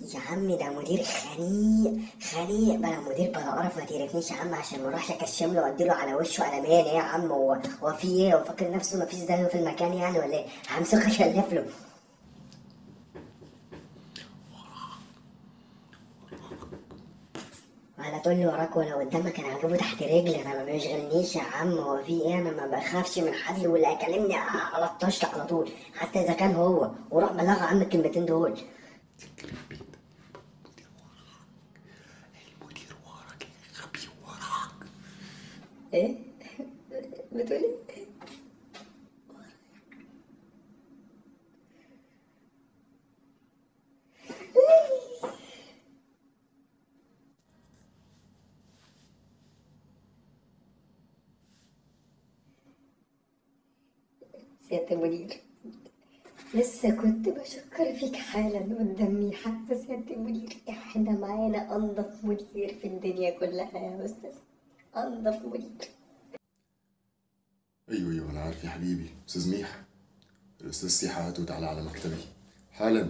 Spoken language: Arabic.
يا عم ده مدير خنيق خنيق، بلا مدير بلا قرف، ما تقرفنيش يا عم عشان ما اروحش اكشم له واديله على وشه قلمان. ايه يا عم، هو في ايه؟ هو فاكر نفسه ما فيش زيه في المكان يعني ولا ايه؟ همسكه اشلف له. ولا تقول لي وراك ولا قدامك، انا هجيبه تحت رجلي، انا ما بيشغلنيش يا عم. هو في ايه؟ انا ما بخافش من حد، واللي هيكلمني على الطشت على طول، حتى اذا كان هو. وروح بلغ عنك الكلمتين دول. يخرب بيت المدير وراك. المدير وراك يا غبي وراك. ايه بتقولي؟ سيادة المدير، لسه كنت بشكر فيك حالا قدام ميحة. بس سيادة المدير، احنا معانا انضف مدير في الدنيا كلها يا استاذ، انضف مدير. ايوه ايوه انا عارف يا حبيبي، استاذ ميح. الاستاذ سيحة هاته وتعالى على مكتبي حالا.